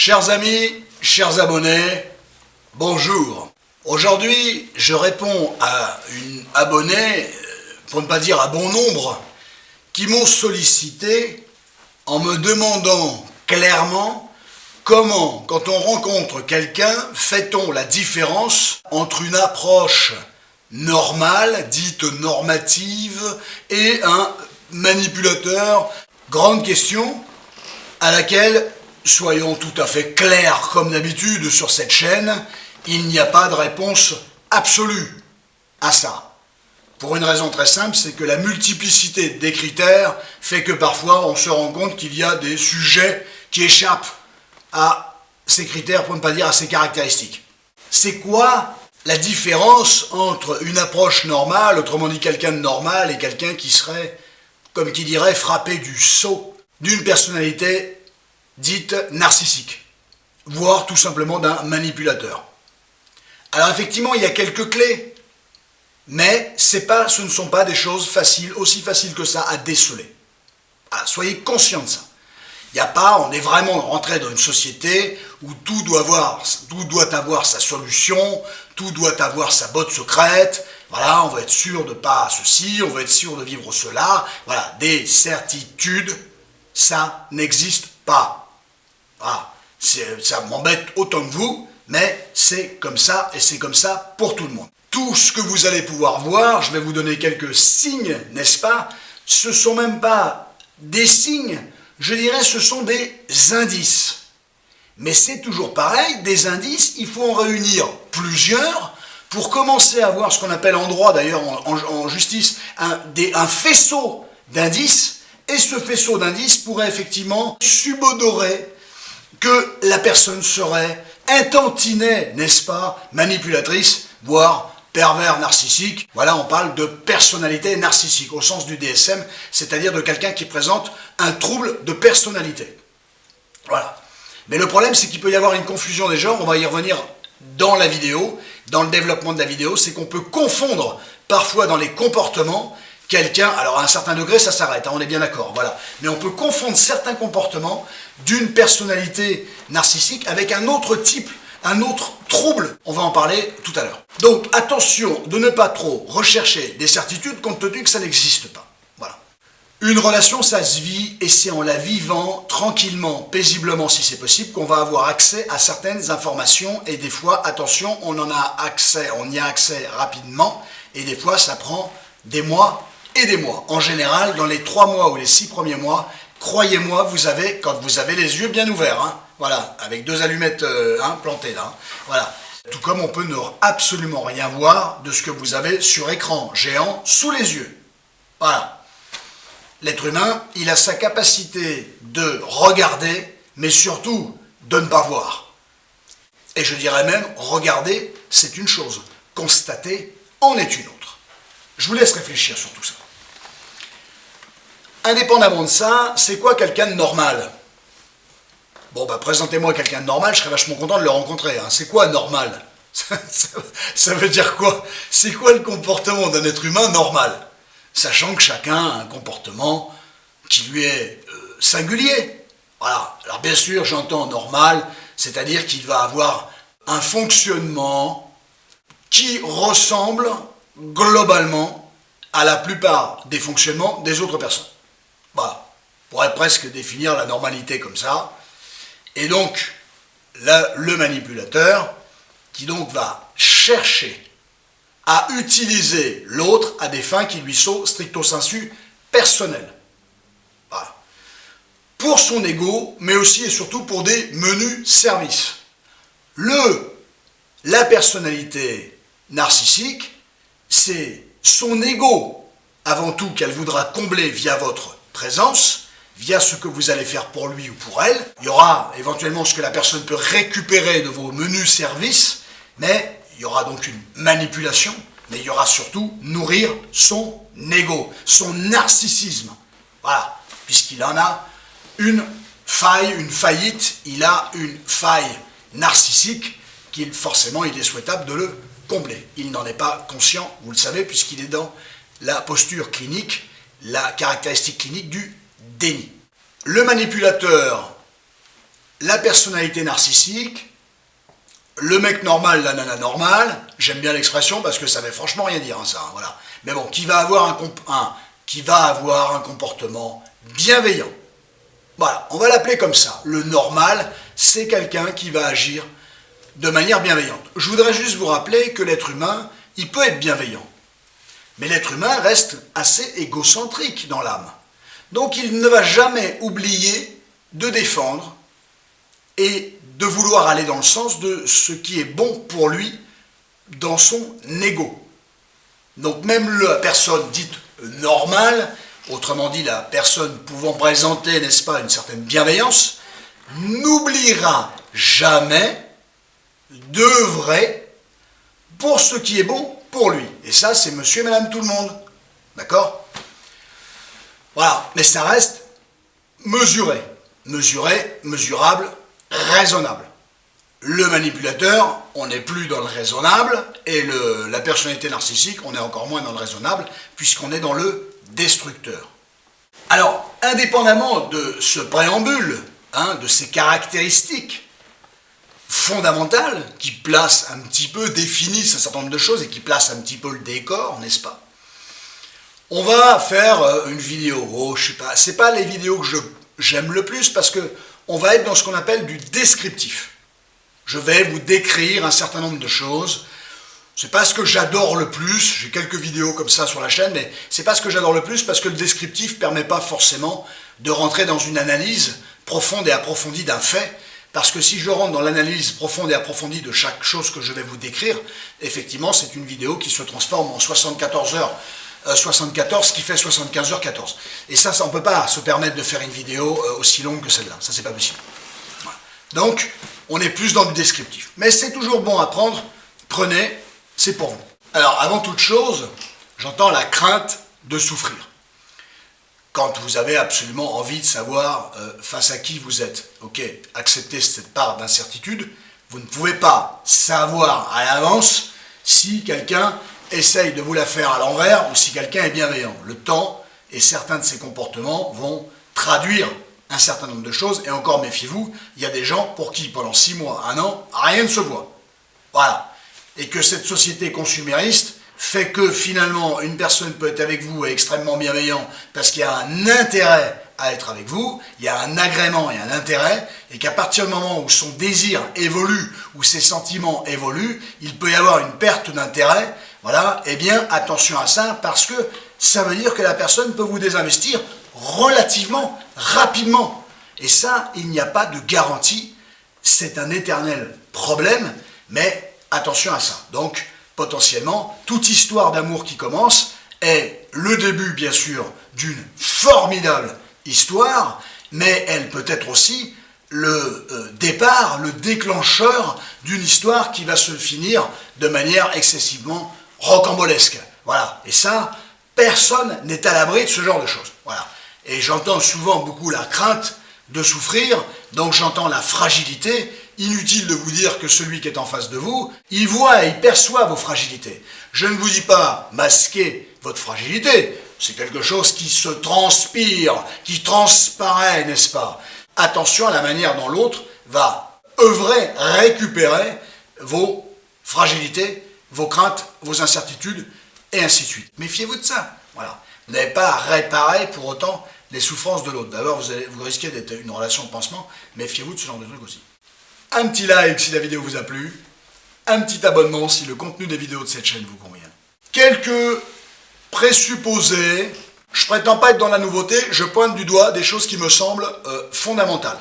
Chers amis, chers abonnés, bonjour. Aujourd'hui, je réponds à une abonnée, pour ne pas dire à bon nombre, qui m'ont sollicité en me demandant clairement comment, quand on rencontre quelqu'un, fait-on la différence entre une approche normale, dite normative, et un manipulateur. Grande question à laquelle, soyons tout à fait clairs comme d'habitude sur cette chaîne, il n'y a pas de réponse absolue à ça. Pour une raison très simple, c'est que la multiplicité des critères fait que parfois on se rend compte qu'il y a des sujets qui échappent à ces critères, pour ne pas dire à ces caractéristiques. C'est quoi la différence entre une approche normale, autrement dit quelqu'un de normal, et quelqu'un qui serait, comme qui dirait, frappé du sceau d'une personnalité dite narcissique, voire tout simplement d'un manipulateur? Alors effectivement, il y a quelques clés, mais ce ne sont pas des choses faciles, aussi faciles que ça à déceler. Alors, soyez conscients de ça. Il n'y a pas, on est vraiment rentré dans une société où tout doit avoir sa solution, tout doit avoir sa botte secrète. Voilà, on va être sûr de pas ceci, on va être sûr de vivre cela. Voilà, des certitudes, ça n'existe pas. Voilà, ça m'embête autant que vous, mais c'est comme ça et c'est comme ça pour tout le monde. Tout ce que vous allez pouvoir voir, je vais vous donner quelques signes, n'est-ce pas? Ce ne sont même pas des signes, je dirais ce sont des indices. Mais c'est toujours pareil, des indices, il faut en réunir plusieurs pour commencer à voir ce qu'on appelle en droit, d'ailleurs en justice, un faisceau d'indices. Et ce faisceau d'indices pourrait effectivement subodorer que la personne serait un tantinet, n'est-ce pas, manipulatrice, voire pervers narcissique. Voilà, on parle de personnalité narcissique au sens du DSM, c'est-à-dire de quelqu'un qui présente un trouble de personnalité. Voilà. Mais le problème, c'est qu'il peut y avoir une confusion des genres, on va y revenir dans la vidéo, dans le développement de la vidéo, c'est qu'on peut confondre parfois dans les comportements quelqu'un, alors à un certain degré ça s'arrête, hein, on est bien d'accord, voilà. Mais on peut confondre certains comportements d'une personnalité narcissique avec un autre type, un autre trouble. On va en parler tout à l'heure. Donc attention de ne pas trop rechercher des certitudes compte tenu que ça n'existe pas. Voilà. Une relation, ça se vit et c'est en la vivant tranquillement, paisiblement si c'est possible, qu'on va avoir accès à certaines informations et des fois, attention, on y a accès rapidement et des fois ça prend des mois et des mois. En général, dans les 3 mois ou les 6 premiers mois, croyez-moi, quand vous avez les yeux bien ouverts, hein, voilà, avec 2 allumettes plantées là, hein, voilà. Tout comme on peut ne absolument rien voir de ce que vous avez sur écran géant sous les yeux. Voilà. L'être humain, il a sa capacité de regarder, mais surtout de ne pas voir. Et je dirais même, regarder, c'est une chose, constater en est une autre. Je vous laisse réfléchir sur tout ça. Indépendamment de ça, c'est quoi quelqu'un de normal? Bon, bah, présentez-moi quelqu'un de normal, je serais vachement content de le rencontrer. Hein. C'est quoi normal? Ça veut dire quoi? C'est quoi le comportement d'un être humain normal? Sachant que chacun a un comportement qui lui est singulier. Voilà. Alors bien sûr, j'entends normal, c'est-à-dire qu'il va avoir un fonctionnement qui ressemble globalement à la plupart des fonctionnements des autres personnes. Voilà, on pourrait presque définir la normalité comme ça. Et donc, là, le manipulateur, qui donc va chercher à utiliser l'autre à des fins qui lui sont stricto sensu personnelles. Voilà. Pour son ego, mais aussi et surtout pour des menus services. La personnalité narcissique, c'est son ego, avant tout, qu'elle voudra combler via votre présence, via ce que vous allez faire pour lui ou pour elle. Il y aura éventuellement ce que la personne peut récupérer de vos menus services, mais il y aura donc une manipulation, mais il y aura surtout nourrir son ego, son narcissisme. Voilà, puisqu'il en a une faille, une faillite, il a une faille narcissique qu'il forcément il est souhaitable de le combler. Il n'en est pas conscient, vous le savez, puisqu'il est dans la posture clinique, la caractéristique clinique du déni. Le manipulateur la personnalité narcissique, le mec normal, la nana normale, j'aime bien l'expression parce que ça veut franchement rien dire, hein, ça, hein, voilà. Mais bon, qui va avoir un comportement bienveillant. Voilà, on va l'appeler comme ça. Le normal, c'est quelqu'un qui va agir de manière bienveillante. Je voudrais juste vous rappeler que l'être humain, il peut être bienveillant. Mais l'être humain reste assez égocentrique dans l'âme. Donc il ne va jamais oublier de défendre et de vouloir aller dans le sens de ce qui est bon pour lui dans son ego. Donc même la personne dite normale, autrement dit la personne pouvant présenter, n'est-ce pas, une certaine bienveillance, n'oubliera jamais d'œuvrer pour ce qui est bon pour lui. Et ça, c'est monsieur et madame tout le monde. D'accord ? Voilà, mais ça reste mesuré. Mesuré, mesurable, raisonnable. Le manipulateur, on n'est plus dans le raisonnable, et la personnalité narcissique, on est encore moins dans le raisonnable, puisqu'on est dans le destructeur. Alors, indépendamment de ce préambule, de ces caractéristiques fondamentales, qui placent un petit peu, définissent un certain nombre de choses, et qui placent un petit peu le décor, n'est-ce pas ? On va faire une vidéo, je sais pas, c'est pas les vidéos que j'aime le plus, parce que on va être dans ce qu'on appelle du descriptif. Je vais vous décrire un certain nombre de choses. C'est pas ce que j'adore le plus, j'ai quelques vidéos comme ça sur la chaîne, mais c'est pas ce que j'adore le plus parce que le descriptif permet pas forcément de rentrer dans une analyse profonde et approfondie d'un fait, parce que si je rentre dans l'analyse profonde et approfondie de chaque chose que je vais vous décrire, effectivement c'est une vidéo qui se transforme en 74 heures, 74 qui fait 75h14. Et ça on peut pas se permettre de faire une vidéo aussi longue que celle-là, ça c'est pas possible. Voilà. Donc, on est plus dans du descriptif. Mais c'est toujours bon à prendre, prenez, c'est pour vous. Alors, avant toute chose, j'entends la crainte de souffrir. Quand vous avez absolument envie de savoir face à qui vous êtes, ok, acceptez cette part d'incertitude, vous ne pouvez pas savoir à l'avance si quelqu'un essaye de vous la faire à l'envers ou si quelqu'un est bienveillant. Le temps et certains de ses comportements vont traduire un certain nombre de choses, et encore méfiez-vous, il y a des gens pour qui pendant 6 mois, 1 an, rien ne se voit. Voilà. Et que cette société consumériste fait que finalement une personne peut être avec vous et extrêmement bienveillant parce qu'il y a un intérêt à être avec vous, il y a un agrément et un intérêt, et qu'à partir du moment où son désir évolue, où ses sentiments évoluent, il peut y avoir une perte d'intérêt, voilà, eh bien attention à ça, parce que ça veut dire que la personne peut vous désinvestir relativement rapidement. Et ça, il n'y a pas de garantie, c'est un éternel problème, mais attention à ça. Donc, potentiellement, toute histoire d'amour qui commence est le début, bien sûr, d'une formidable histoire, mais elle peut être aussi le départ, le déclencheur d'une histoire qui va se finir de manière excessivement rocambolesque. Voilà. Et ça, personne n'est à l'abri de ce genre de choses. Voilà. Et j'entends souvent beaucoup la crainte de souffrir, donc j'entends la fragilité. Inutile de vous dire que celui qui est en face de vous, il voit et il perçoit vos fragilités. Je ne vous dis pas masquer votre fragilité, c'est quelque chose qui se transpire, qui transparaît, n'est-ce pas? Attention à la manière dont l'autre va œuvrer, récupérer vos fragilités, vos craintes, vos incertitudes, et ainsi de suite. Méfiez-vous de ça. Voilà. Vous n'avez pas à réparer pour autant les souffrances de l'autre. D'abord, vous risquez d'être une relation de pansement. Méfiez-vous de ce genre de truc aussi. Un petit like si la vidéo vous a plu. Un petit abonnement si le contenu des vidéos de cette chaîne vous convient. Quelques présupposés. Je prétends pas être dans la nouveauté. Je pointe du doigt des choses qui me semblent fondamentales.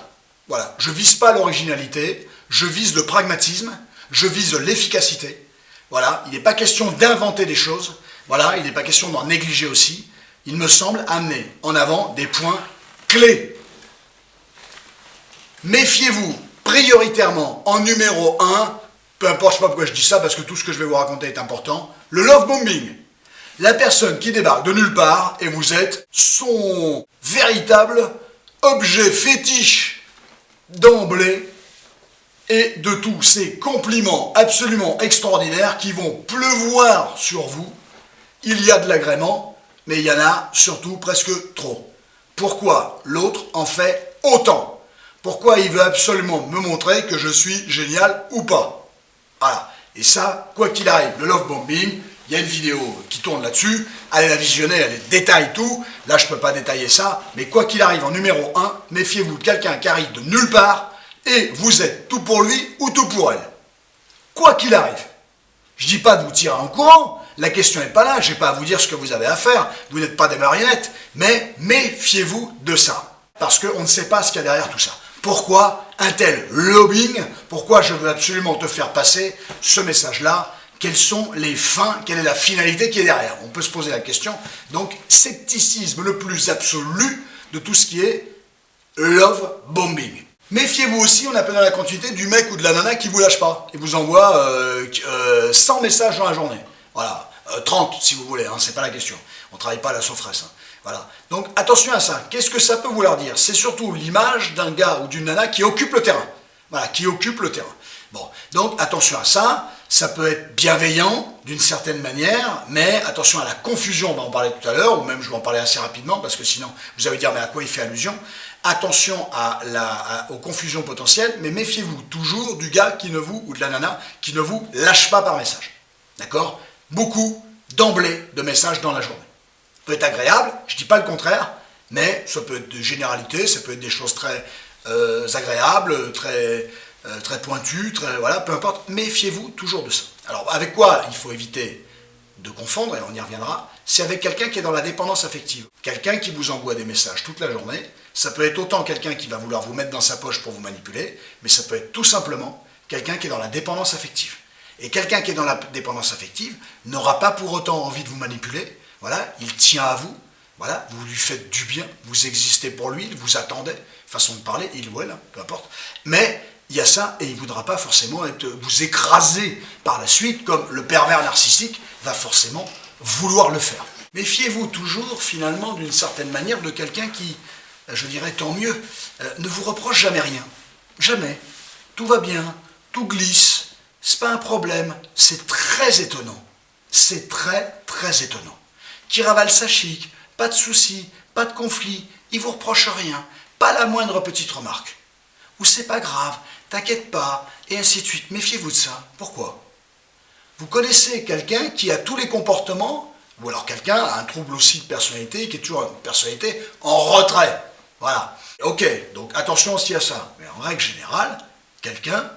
Voilà. Je vise pas l'originalité. Je vise le pragmatisme. Je vise l'efficacité. Voilà. Il n'est pas question d'inventer des choses. Voilà. Il n'est pas question d'en négliger aussi. Il me semble amener en avant des points clés. Méfiez-vous prioritairement en numéro 1, peu importe, je ne sais pas pourquoi je dis ça, parce que tout ce que je vais vous raconter est important, le love bombing. La personne qui débarque de nulle part et vous êtes son véritable objet fétiche d'emblée et de tous ces compliments absolument extraordinaires qui vont pleuvoir sur vous. Il y a de l'agrément, mais il y en a surtout presque trop. Pourquoi l'autre en fait autant? Pourquoi il veut absolument me montrer que je suis génial ou pas? Voilà. Et ça, quoi qu'il arrive, le love bombing, il y a une vidéo qui tourne là-dessus, allez la visionner, elle détaille tout. Là, je ne peux pas détailler ça, mais quoi qu'il arrive, en numéro 1, méfiez-vous de quelqu'un qui arrive de nulle part et vous êtes tout pour lui ou tout pour elle. Quoi qu'il arrive. Je ne dis pas de vous tirer en courant, la question n'est pas là, je n'ai pas à vous dire ce que vous avez à faire, vous n'êtes pas des marionnettes, mais méfiez-vous de ça, parce qu'on ne sait pas ce qu'il y a derrière tout ça. Pourquoi un tel lobbying? Pourquoi je veux absolument te faire passer ce message-là? Quelles sont les fins? Quelle est la finalité qui est derrière? On peut se poser la question. Donc, scepticisme le plus absolu de tout ce qui est love bombing. Méfiez-vous aussi, on appelle dans la continuité, du mec ou de la nana qui vous lâche pas. Il vous envoie 100 messages dans la journée. Voilà, 30 si vous voulez, hein, c'est pas la question. On ne travaille pas à la sauteresse. Hein. Voilà. Donc attention à ça. Qu'est-ce que ça peut vouloir dire? C'est surtout l'image d'un gars ou d'une nana qui occupe le terrain. Voilà, qui occupe le terrain. Bon, donc attention à ça. Ça peut être bienveillant d'une certaine manière, mais attention à la confusion, on va en parler tout à l'heure, ou même je vais en parler assez rapidement, parce que sinon vous allez dire mais à quoi il fait allusion. Attention aux confusions potentielles, mais méfiez-vous toujours du gars qui ne vous, ou de la nana, qui ne vous lâche pas par message. D'accord? Beaucoup, d'emblée, de messages dans la journée. Ça peut être agréable, je ne dis pas le contraire, mais ça peut être de généralité, ça peut être des choses très agréables, très pointues, voilà, peu importe. Méfiez-vous toujours de ça. Alors, avec quoi il faut éviter de confondre, et on y reviendra, c'est avec quelqu'un qui est dans la dépendance affective. Quelqu'un qui vous envoie des messages toute la journée. Ça peut être autant quelqu'un qui va vouloir vous mettre dans sa poche pour vous manipuler, mais ça peut être tout simplement quelqu'un qui est dans la dépendance affective. Et quelqu'un qui est dans la dépendance affective n'aura pas pour autant envie de vous manipuler. Voilà, il tient à vous. Voilà, vous lui faites du bien, vous existez pour lui, il vous attendait, façon de parler, il ou elle, hein, peu importe. Mais il y a ça, et il ne voudra pas forcément vous écraser par la suite, comme le pervers narcissique va forcément vouloir le faire. Méfiez-vous toujours, finalement, d'une certaine manière, de quelqu'un qui, je dirais tant mieux, ne vous reproche jamais rien. Jamais. Tout va bien, tout glisse, c'est pas un problème, c'est très étonnant. C'est très, très étonnant. Qui ravale sa chic, pas de soucis, pas de conflit, il vous reproche rien, pas la moindre petite remarque. Ou c'est pas grave, t'inquiète pas, et ainsi de suite. Méfiez-vous de ça. Pourquoi? Vous connaissez quelqu'un qui a tous les comportements, ou alors quelqu'un a un trouble aussi de personnalité, qui est toujours une personnalité en retrait. Voilà. Ok, donc attention aussi à ça. Mais en règle générale, quelqu'un,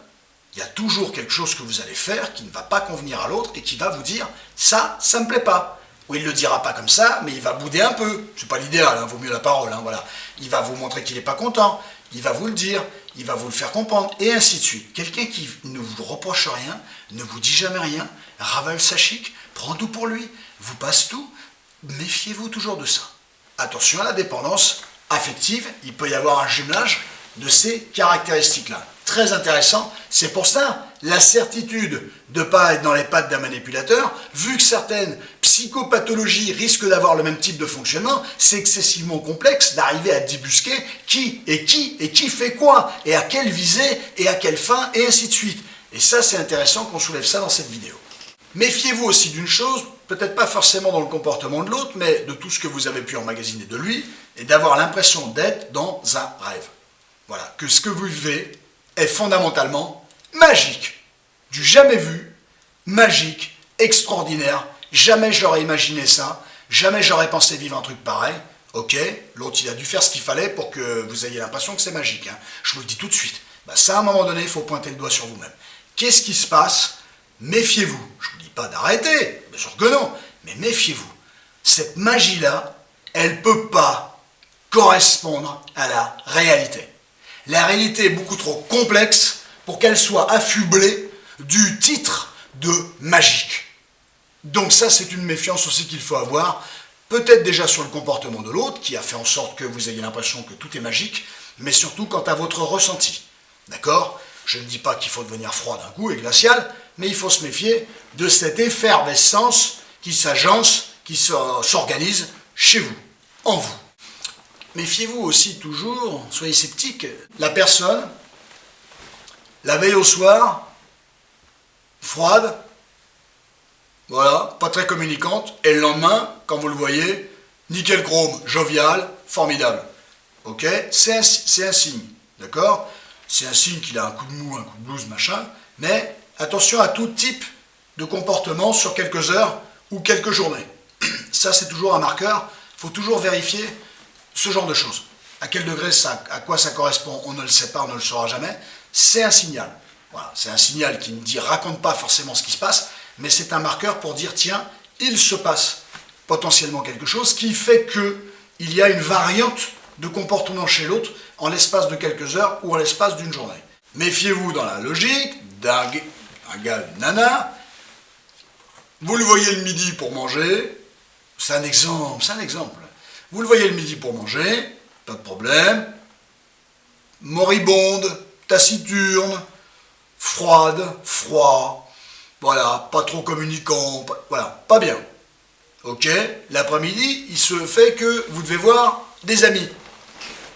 il y a toujours quelque chose que vous allez faire qui ne va pas convenir à l'autre et qui va vous dire « ça me plaît pas ». Ou il ne le dira pas comme ça, mais il va bouder un peu. C'est pas l'idéal, hein, vaut mieux la parole. Hein, voilà. Il va vous montrer qu'il n'est pas content, il va vous le dire, il va vous le faire comprendre, et ainsi de suite. Quelqu'un qui ne vous reproche rien, ne vous dit jamais rien, ravale sa chic, prend tout pour lui, vous passe tout, méfiez-vous toujours de ça. Attention à la dépendance affective, il peut y avoir un jumelage de ces caractéristiques-là. Très intéressant, c'est pour ça la certitude de ne pas être dans les pattes d'un manipulateur, vu que certaines psychopathologies risquent d'avoir le même type de fonctionnement, c'est excessivement complexe d'arriver à débusquer qui fait quoi, et à quelle visée, et à quelle fin, et ainsi de suite. Et ça, c'est intéressant qu'on soulève ça dans cette vidéo. Méfiez-vous aussi d'une chose, peut-être pas forcément dans le comportement de l'autre, mais de tout ce que vous avez pu emmagasiner de lui, et d'avoir l'impression d'être dans un rêve. Voilà, que ce que vous vivez est fondamentalement magique. Du jamais vu, magique, extraordinaire. Jamais j'aurais imaginé ça. Jamais j'aurais pensé vivre un truc pareil. Ok, l'autre il a dû faire ce qu'il fallait pour que vous ayez l'impression que c'est magique. Hein. Je vous le dis tout de suite. Bah, ça, à un moment donné, il faut pointer le doigt sur vous-même. Qu'est-ce qui se passe? Méfiez-vous. Je ne vous dis pas d'arrêter, bien sûr que non, mais méfiez-vous. Cette magie-là, elle ne peut pas correspondre à la réalité. La réalité est beaucoup trop complexe pour qu'elle soit affublée du titre de magique. Donc ça, c'est une méfiance aussi qu'il faut avoir, peut-être déjà sur le comportement de l'autre, qui a fait en sorte que vous ayez l'impression que tout est magique, mais surtout quant à votre ressenti. D'accord? Je ne dis pas qu'il faut devenir froid d'un coup et glacial, mais il faut se méfier de cette effervescence qui s'agence, qui s'organise chez vous, en vous. Méfiez-vous aussi toujours, soyez sceptique, la personne, la veille au soir, froide, voilà, pas très communicante, et le lendemain, quand vous le voyez, nickel chrome, jovial, formidable. Ok? C'est un signe. d'accord? C'est un signe qu'il a un coup de mou, un coup de blues, machin, mais attention à tout type de comportement sur quelques heures ou quelques journées. Ça, c'est toujours un marqueur, il faut toujours vérifier ce genre de choses. À quel degré, à quoi ça correspond, on ne le sait pas, on ne le saura jamais. C'est un signal. Voilà, c'est un signal qui ne raconte pas forcément ce qui se passe, mais c'est un marqueur pour dire, tiens, il se passe potentiellement quelque chose qui fait qu'il y a une variante de comportement chez l'autre en l'espace de quelques heures ou en l'espace d'une journée. Méfiez-vous dans la logique d'un gars, une nana, vous le voyez le midi pour manger, c'est un exemple. Vous le voyez le midi pour manger, pas de problème, moribonde, taciturne, froid, voilà, pas trop communicant, voilà, pas bien. Ok, l'après-midi, il se fait que vous devez voir des amis.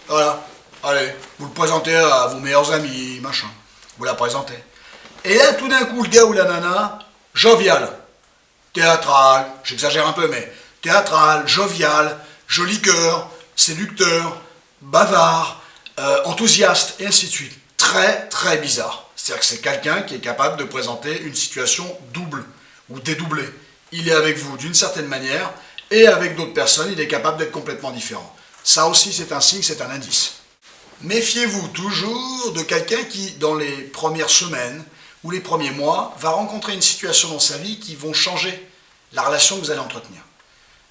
Voilà, allez, vous le présentez à vos meilleurs amis, machin, vous la présentez. Et là, tout d'un coup, le gars ou la nana, jovial, théâtral, j'exagère un peu, mais théâtral, jovial, joli cœur, séducteur, bavard, enthousiaste, et ainsi de suite. Très, très bizarre. C'est-à-dire que c'est quelqu'un qui est capable de présenter une situation double ou dédoublée. Il est avec vous d'une certaine manière, et avec d'autres personnes, il est capable d'être complètement différent. Ça aussi, c'est un signe, c'est un indice. Méfiez-vous toujours de quelqu'un qui, dans les premières semaines ou les premiers mois, va rencontrer une situation dans sa vie qui vont changer la relation que vous allez entretenir.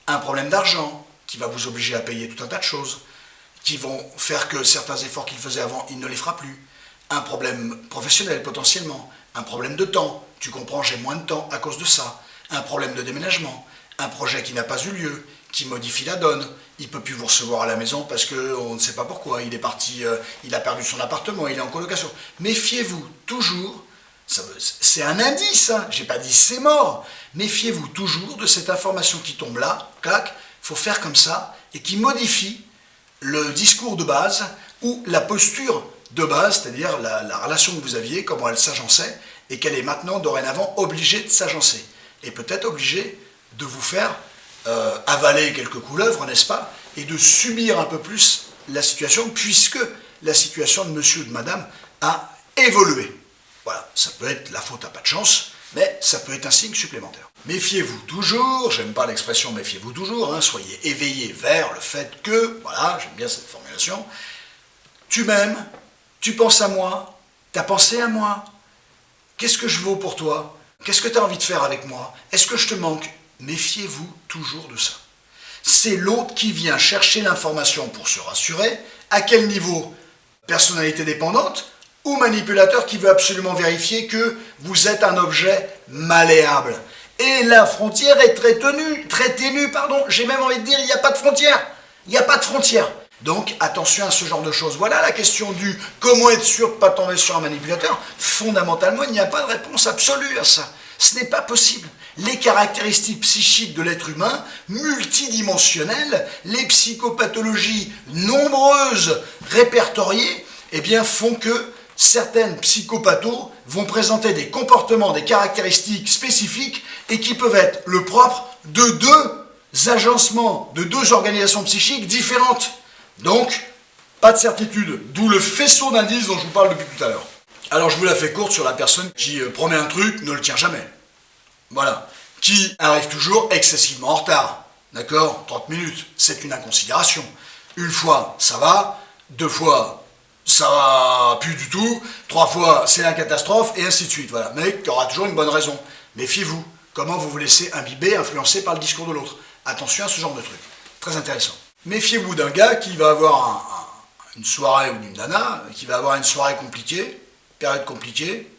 Un problème d'argent, qui va vous obliger à payer tout un tas de choses, qui vont faire que certains efforts qu'il faisait avant, il ne les fera plus. Un problème professionnel potentiellement, un problème de temps, tu comprends, j'ai moins de temps à cause de ça. Un problème de déménagement, un projet qui n'a pas eu lieu, qui modifie la donne, il ne peut plus vous recevoir à la maison parce qu'on ne sait pas pourquoi, il est parti, il a perdu son appartement, il est en colocation. Méfiez-vous toujours, c'est un indice, hein, j'ai pas dit c'est mort, méfiez-vous toujours de cette information qui tombe là, clac, il faut faire comme ça, et qui modifie le discours de base ou la posture de base, c'est-à-dire la relation que vous aviez, comment elle s'agençait, et qu'elle est maintenant dorénavant obligée de s'agencer. Et peut-être obligée de vous faire avaler quelques couleuvres, n'est-ce pas, et de subir un peu plus la situation, puisque la situation de monsieur ou de madame a évolué. Voilà, ça peut être la faute à pas de chance, mais ça peut être un signe supplémentaire. Méfiez-vous toujours, j'aime pas l'expression méfiez-vous toujours, hein, soyez éveillés vers le fait que, voilà, j'aime bien cette formulation, tu m'aimes, tu penses à moi, t'as pensé à moi, qu'est-ce que je vaux pour toi? Qu'est-ce que tu as envie de faire avec moi? Est-ce que je te manque? Méfiez-vous toujours de ça. C'est l'autre qui vient chercher l'information pour se rassurer. À quel niveau? Personnalité dépendante ou manipulateur qui veut absolument vérifier que vous êtes un objet malléable. Et la frontière est très ténue, j'ai même envie de dire, il n'y a pas de frontière. Il n'y a pas de frontière. Donc attention à ce genre de choses. Voilà la question du comment être sûr de ne pas tomber sur un manipulateur. Fondamentalement, il n'y a pas de réponse absolue à ça. Ce n'est pas possible. Les caractéristiques psychiques de l'être humain, multidimensionnelles, les psychopathologies nombreuses répertoriées, eh bien, font que certaines psychopathos vont présenter des comportements, des caractéristiques spécifiques et qui peuvent être le propre de deux agencements, de deux organisations psychiques différentes. Donc, pas de certitude, d'où le faisceau d'indices dont je vous parle depuis tout à l'heure. Alors je vous la fais courte sur la personne qui promet un truc, ne le tient jamais. Voilà. Qui arrive toujours excessivement en retard. D'accord? 30 minutes, c'est une inconsidération. Une fois, ça va. 2 fois, ça va plus du tout. 3 fois, c'est la catastrophe, et ainsi de suite. Voilà. Mais il y aura toujours une bonne raison. Méfiez-vous. Comment vous vous laissez imbiber, influencer par le discours de l'autre. Attention à ce genre de truc. Très intéressant. Méfiez-vous d'un gars qui va avoir une soirée, ou d'une nana, qui va avoir une soirée compliquée, période compliquée,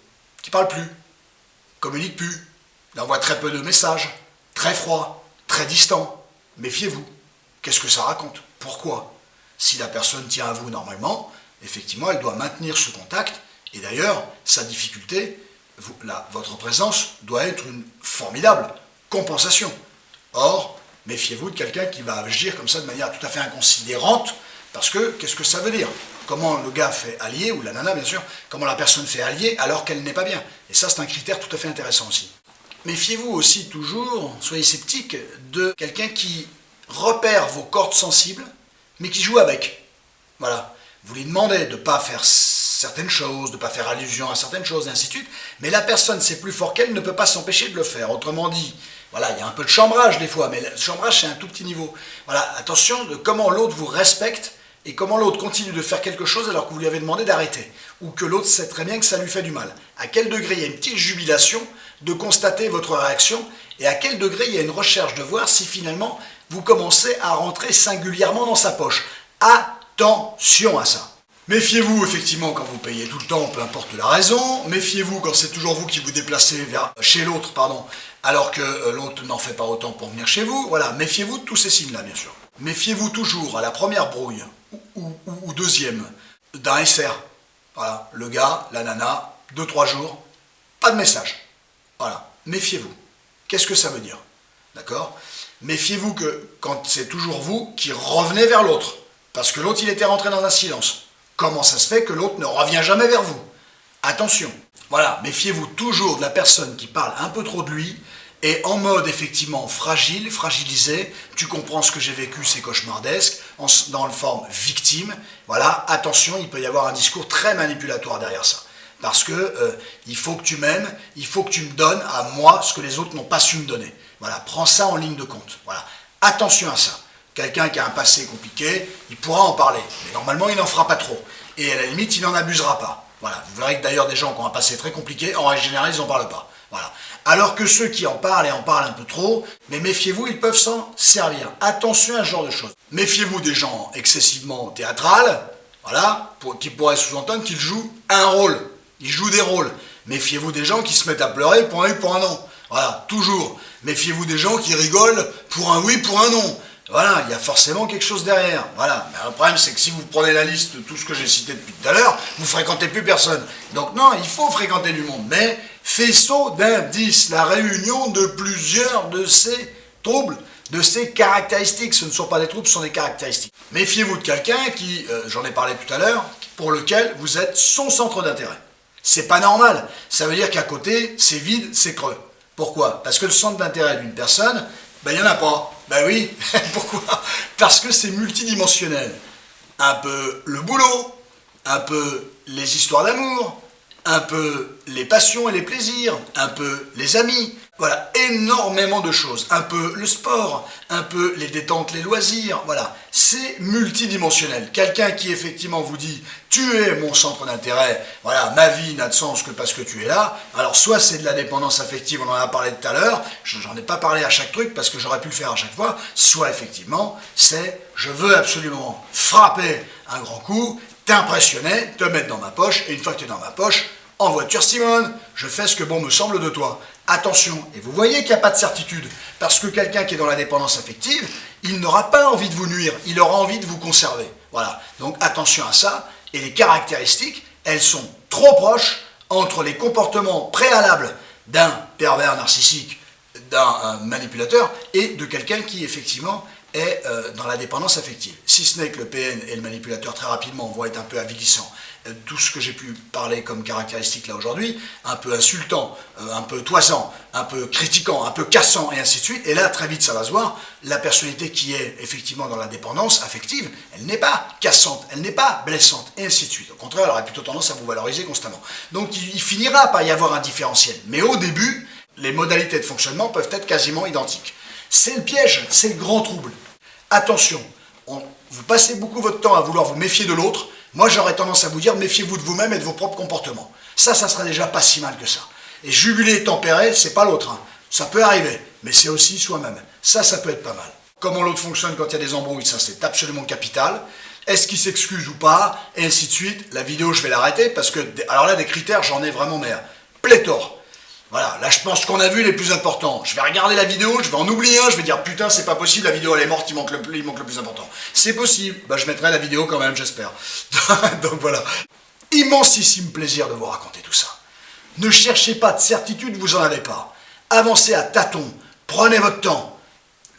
qui parle plus, communique plus, il envoie très peu de messages, très froid, très distant. Méfiez-vous. Qu'est-ce que ça raconte? Pourquoi? Si la personne tient à vous normalement, effectivement, elle doit maintenir ce contact, et d'ailleurs, sa difficulté, votre présence doit être une formidable compensation. Or, méfiez-vous de quelqu'un qui va agir comme ça de manière tout à fait inconsidérante, parce que, qu'est-ce que ça veut dire? Comment le gars fait allier, ou la nana bien sûr, comment la personne fait allier alors qu'elle n'est pas bien. Et ça, c'est un critère tout à fait intéressant aussi. Méfiez-vous aussi toujours, soyez sceptique, de quelqu'un qui repère vos cordes sensibles, mais qui joue avec. Voilà. Vous lui demandez de ne pas faire certaines choses, de ne pas faire allusion à certaines choses, et ainsi de suite. Mais la personne, c'est plus fort qu'elle, ne peut pas s'empêcher de le faire. Autrement dit, voilà, il y a un peu de chambrage des fois, mais le chambrage, c'est un tout petit niveau. Voilà, attention de comment l'autre vous respecte et comment l'autre continue de faire quelque chose alors que vous lui avez demandé d'arrêter. Ou que l'autre sait très bien que ça lui fait du mal. À quel degré il y a une petite jubilation de constater votre réaction et à quel degré il y a une recherche de voir si finalement vous commencez à rentrer singulièrement dans sa poche. Attention à ça. Méfiez-vous effectivement quand vous payez tout le temps, peu importe la raison. Méfiez-vous quand c'est toujours vous qui vous déplacez chez l'autre, alors que l'autre n'en fait pas autant pour venir chez vous. Voilà, méfiez-vous de tous ces signes-là, bien sûr. Méfiez-vous toujours à la première brouille ou deuxième d'un SR. Voilà, le gars, la nana, 2-3 jours, pas de message. Voilà, méfiez-vous. Qu'est-ce que ça veut dire? D'accord? Méfiez-vous que quand c'est toujours vous qui revenez vers l'autre, parce que l'autre il était rentré dans un silence. Comment ça se fait que l'autre ne revient jamais vers vous? Attention. Voilà, méfiez-vous toujours de la personne qui parle un peu trop de lui et en mode effectivement fragile, fragilisé. Tu comprends ce que j'ai vécu, c'est cauchemardesque, dans la forme victime. Voilà, attention, il peut y avoir un discours très manipulatoire derrière ça. Parce que il faut que tu m'aimes, il faut que tu me donnes à moi ce que les autres n'ont pas su me donner. Voilà, prends ça en ligne de compte. Voilà, attention à ça. Quelqu'un qui a un passé compliqué, il pourra en parler. Mais normalement, il n'en fera pas trop. Et à la limite, il n'en abusera pas. Voilà, vous verrez que d'ailleurs, des gens qui ont un passé très compliqué, en règle générale, ils n'en parlent pas. Voilà. Alors que ceux qui en parlent et en parlent un peu trop, mais méfiez-vous, ils peuvent s'en servir. Attention à ce genre de choses. Méfiez-vous des gens excessivement théâtrales, voilà, qui pourraient sous-entendre qu'ils jouent un rôle. Ils jouent des rôles. Méfiez-vous des gens qui se mettent à pleurer pour un oui, pour un non. Voilà, toujours. Méfiez-vous des gens qui rigolent pour un oui, pour un non. Voilà, il y a forcément quelque chose derrière. Voilà, mais le problème c'est que si vous prenez la liste de tout ce que j'ai cité depuis tout à l'heure, vous fréquentez plus personne. Donc non, il faut fréquenter du monde, mais faisceau d'indices, la réunion de plusieurs de ces troubles, de ces caractéristiques. Ce ne sont pas des troubles, ce sont des caractéristiques. Méfiez-vous de quelqu'un qui, j'en ai parlé tout à l'heure, pour lequel vous êtes son centre d'intérêt. C'est pas normal. Ça veut dire qu'à côté, c'est vide, c'est creux. Pourquoi? Parce que le centre d'intérêt d'une personne, il n'y en a pas. Ben oui, pourquoi? Parce que c'est multidimensionnel. Un peu le boulot, un peu les histoires d'amour, un peu les passions et les plaisirs, un peu les amis. Voilà, énormément de choses. Un peu le sport, un peu les détentes, les loisirs. Voilà, c'est multidimensionnel. Quelqu'un qui effectivement vous dit « tu es mon centre d'intérêt, voilà, ma vie n'a de sens que parce que tu es là », alors soit c'est de la dépendance affective, on en a parlé tout à l'heure, j'en ai pas parlé à chaque truc parce que j'aurais pu le faire à chaque fois, soit effectivement c'est « je veux absolument frapper un grand coup, t'impressionner, te mettre dans ma poche, et une fois que tu es dans ma poche, en voiture Simone, je fais ce que bon me semble de toi ». Attention, et vous voyez qu'il n'y a pas de certitude, parce que quelqu'un qui est dans la dépendance affective, il n'aura pas envie de vous nuire, il aura envie de vous conserver. Voilà, donc attention à ça, et les caractéristiques, elles sont trop proches entre les comportements préalables d'un pervers narcissique, d'un manipulateur, et de quelqu'un qui effectivement est dans la dépendance affective. Si ce n'est que le PN et le manipulateur très rapidement vont être un peu avilissants. Tout ce que j'ai pu parler comme caractéristique là aujourd'hui, un peu insultant, un peu toisant, un peu critiquant, un peu cassant et ainsi de suite, et là très vite ça va se voir, la personnalité qui est effectivement dans la dépendance affective, elle n'est pas cassante, elle n'est pas blessante, et ainsi de suite. Au contraire, elle aurait plutôt tendance à vous valoriser constamment. Donc il finira par y avoir un différentiel, mais au début, les modalités de fonctionnement peuvent être quasiment identiques. C'est le piège, c'est le grand trouble. Attention, vous passez beaucoup votre temps à vouloir vous méfier de l'autre. Moi, j'aurais tendance à vous dire, méfiez-vous de vous-même et de vos propres comportements. Ça serait déjà pas si mal que ça. Et jubiler et tempérer, c'est pas l'autre. Hein. Ça peut arriver, mais c'est aussi soi-même. Ça peut être pas mal. Comment l'autre fonctionne quand il y a des embrouilles, ça c'est absolument capital. Est-ce qu'il s'excuse ou pas, et ainsi de suite. La vidéo, je vais l'arrêter, parce que, alors là, des critères, j'en ai vraiment, mais pléthore. Voilà, là je pense qu'on a vu les plus importants. Je vais regarder la vidéo, je vais en oublier un, je vais dire putain c'est pas possible, la vidéo elle est morte, il manque le plus important. C'est possible, je mettrai la vidéo quand même, j'espère. Donc voilà. Immensissime plaisir de vous raconter tout ça. Ne cherchez pas de certitude, vous en avez pas. Avancez à tâtons, prenez votre temps.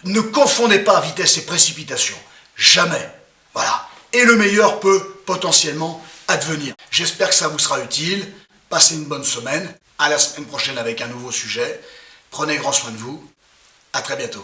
Ne confondez pas vitesse et précipitation. Jamais. Voilà. Et le meilleur peut potentiellement advenir. J'espère que ça vous sera utile. Passez une bonne semaine. À la semaine prochaine avec un nouveau sujet. Prenez grand soin de vous. À très bientôt.